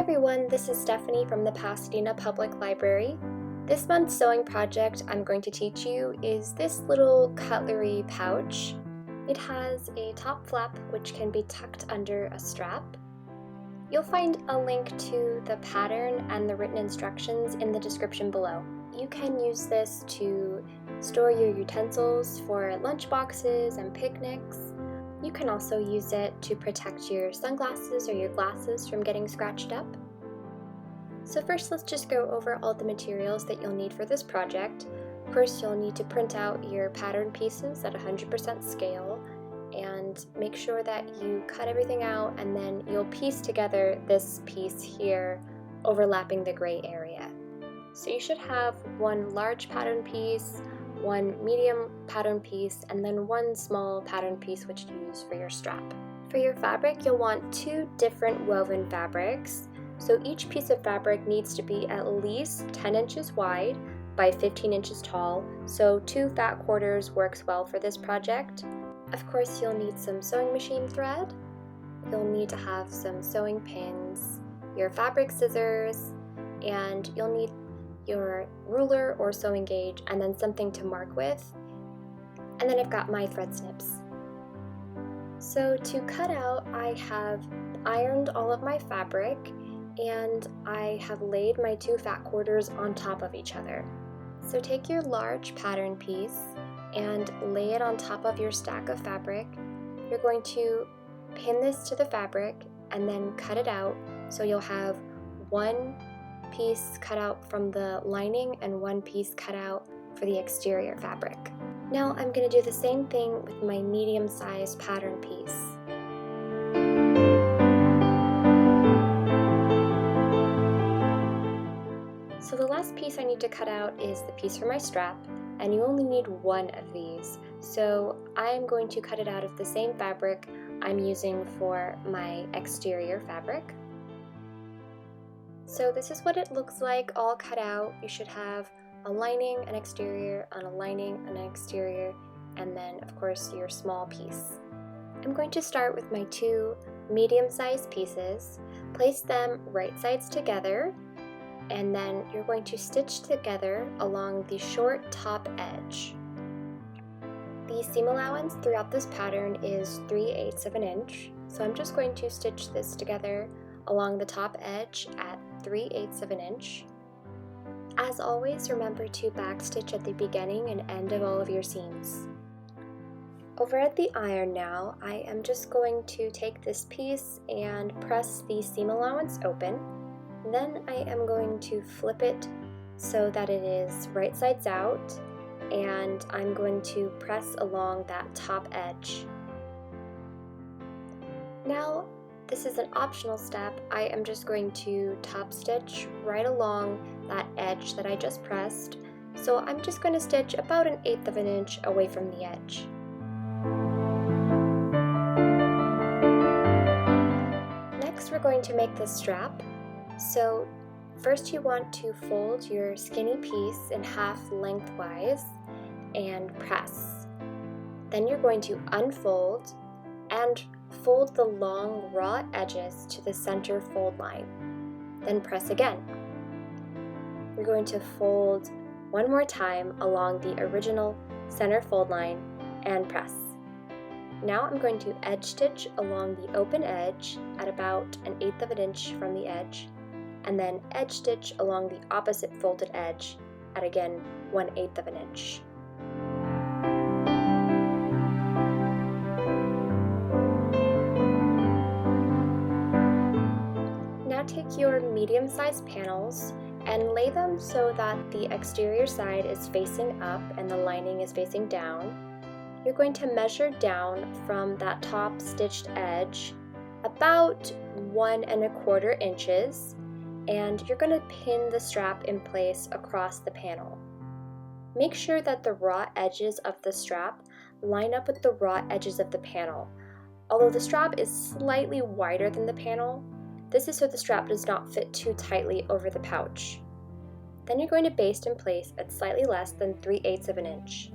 everyone, this is Stephanie from the Pasadena Public Library. This month's sewing project I'm going to teach you is this little cutlery pouch. It has a top flap which can be tucked under a strap. You'll find a link to the pattern and the written instructions in the description below. You can use this to store your utensils for lunch boxes and picnics. You can also use it to protect your sunglasses or your glasses from getting scratched up. So first, let's just go over all the materials that you'll need for this project. First, you'll need to print out your pattern pieces at 100% scale and make sure that you cut everything out, and then you'll piece together this piece here overlapping the gray area. So you should have one large pattern piece, one medium pattern piece, and then one small pattern piece which you use for your strap. For your fabric, you'll want 2 different woven fabrics. So each piece of fabric needs to be at least 10 inches wide by 15 inches tall, so 2 fat quarters works well for this project. Of course, you'll need some sewing machine thread. You'll need to have some sewing pins, your fabric scissors, and you'll need your ruler or sewing gauge, and then something to mark with. And then I've got my thread snips. So to cut out, I have ironed all of my fabric and I have laid my 2 fat quarters on top of each other. So take your large pattern piece and lay it on top of your stack of fabric. You're going to pin this to the fabric and then cut it out, so you'll have 1 piece cut out from the lining and 1 piece cut out for the exterior fabric. Now I'm going to do the same thing with my medium-sized pattern piece. So the last piece I need to cut out is the piece for my strap, and you only need 1 of these. So I'm going to cut it out of the same fabric I'm using for my exterior fabric. So this is what it looks like all cut out. You should have a lining, an exterior, and a lining, and an exterior, and then of course your small piece. I'm going to start with my 2 medium-sized pieces, place them right sides together, and then you're going to stitch together along the short top edge. The seam allowance throughout this pattern is 3/8 of an inch, so I'm just going to stitch this together along the top edge at 3/8 of an inch. As always, remember to backstitch at the beginning and end of all of your seams. Over at the iron now, I am just going to take this piece and press the seam allowance open. Then I am going to flip it so that it is right sides out, and I'm going to press along that top edge. Now, this is an optional step. I am just going to top stitch right along that edge that I just pressed. So I'm just going to stitch about 1/8 of an inch away from the edge. Next, we're going to make the strap. So first you want to fold your skinny piece in half lengthwise and press. Then you're going to unfold and fold the long raw edges to the center fold line. Then press again. You're going to fold one more time along the original center fold line and press. Now I'm going to edge stitch along the open edge at about 1/8 of an inch from the edge, and then edge stitch along the opposite folded edge at again 1/8 of an inch. Now take your medium-sized panels and lay them so that the exterior side is facing up and the lining is facing down. You're going to measure down from that top stitched edge about 1¼ inches, and you're going to pin the strap in place across the panel. Make sure that the raw edges of the strap line up with the raw edges of the panel. Although the strap is slightly wider than the panel, this is so the strap does not fit too tightly over the pouch. Then you're going to baste in place at slightly less than 3/8 of an inch.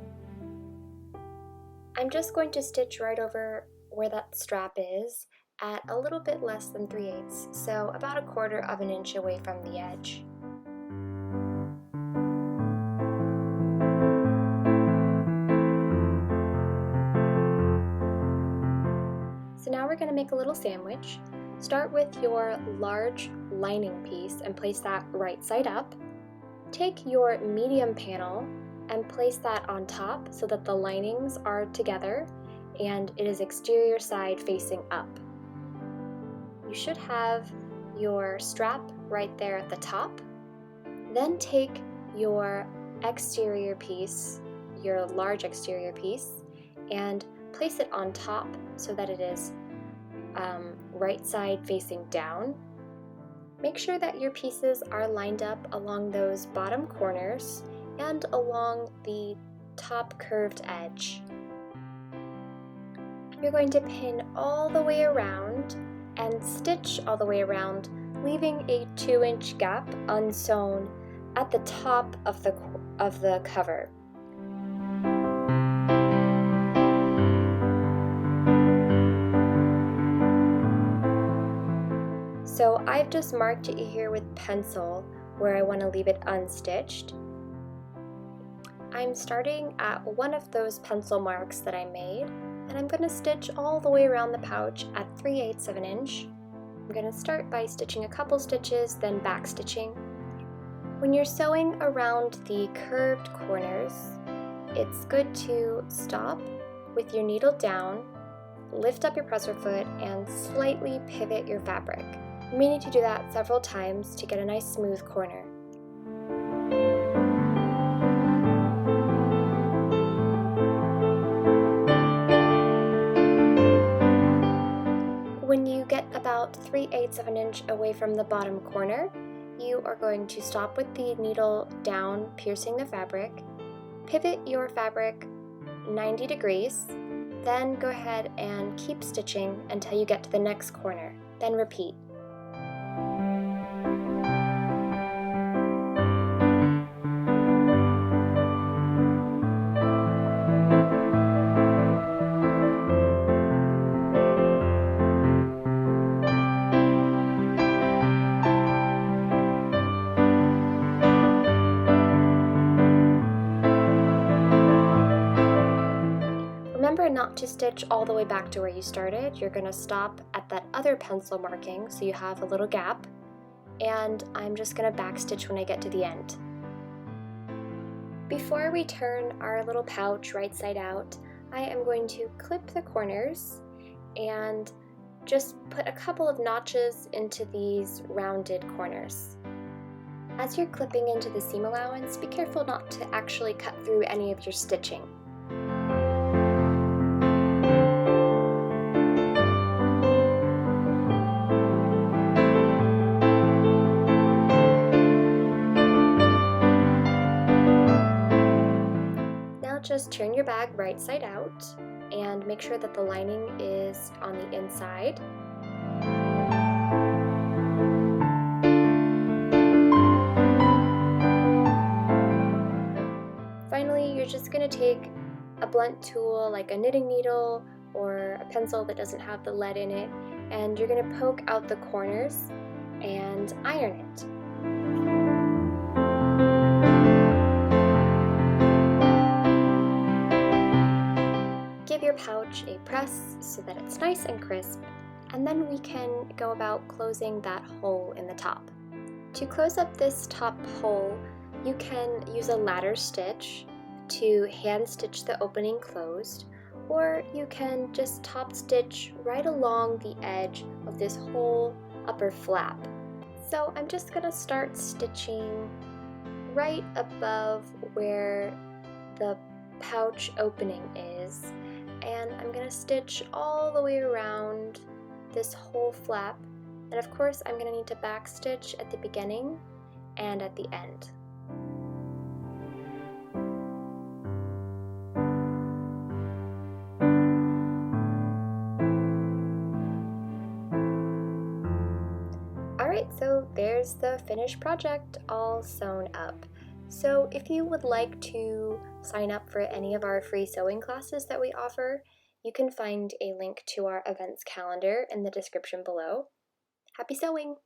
I'm just going to stitch right over where that strap is at a little bit less than 3/8, so about 1/4 of an inch away from the edge. So now we're going to make a little sandwich. Start with your large lining piece and place that right side up. Take your medium panel and place that on top so that the linings are together and it is exterior side facing up. You should have your strap right there at the top. Then take your exterior piece, your large exterior piece, and place it on top so that it is right side facing down. Make sure that your pieces are lined up along those bottom corners and along the top curved edge. You're going to pin all the way around and stitch all the way around, leaving a 2-inch gap unsewn at the top of the cover. So I've just marked it here with pencil where I want to leave it unstitched. I'm starting at one of those pencil marks that I made, and I'm going to stitch all the way around the pouch at 3/8 of an inch. I'm going to start by stitching a couple stitches, then back stitching. When you're sewing around the curved corners, it's good to stop with your needle down, lift up your presser foot, and slightly pivot your fabric. You may need to do that several times to get a nice smooth corner. When you get about 3/8 of an inch away from the bottom corner, you are going to stop with the needle down, piercing the fabric, pivot your fabric 90 degrees, then go ahead and keep stitching until you get to the next corner, then repeat. Remember not to stitch all the way back to where you started. You're going to stop at that other pencil marking so you have a little gap, and I'm just going to back stitch when I get to the end. Before we turn our little pouch right side out, I am going to clip the corners and just put a couple of notches into these rounded corners. As you're clipping into the seam allowance, be careful not to actually cut through any of your stitching. Just turn your bag right side out and make sure that the lining is on the inside. Finally, you're just going to take a blunt tool like a knitting needle or a pencil that doesn't have the lead in it, and you're going to poke out the corners and iron it. Give your pouch a press so that it's nice and crisp, and then we can go about closing that hole in the top. To close up this top hole, you can use a ladder stitch to hand stitch the opening closed, or you can just top stitch right along the edge of this whole upper flap. So I'm just going to start stitching right above where the pouch opening is, and I'm going to stitch all the way around this whole flap, and of course I'm going to need to back stitch at the beginning and at the end. Alright, so there's the finished project all sewn up. So if you would like to sign up for any of our free sewing classes that we offer, You can find a link to our events calendar in the description below. Happy sewing!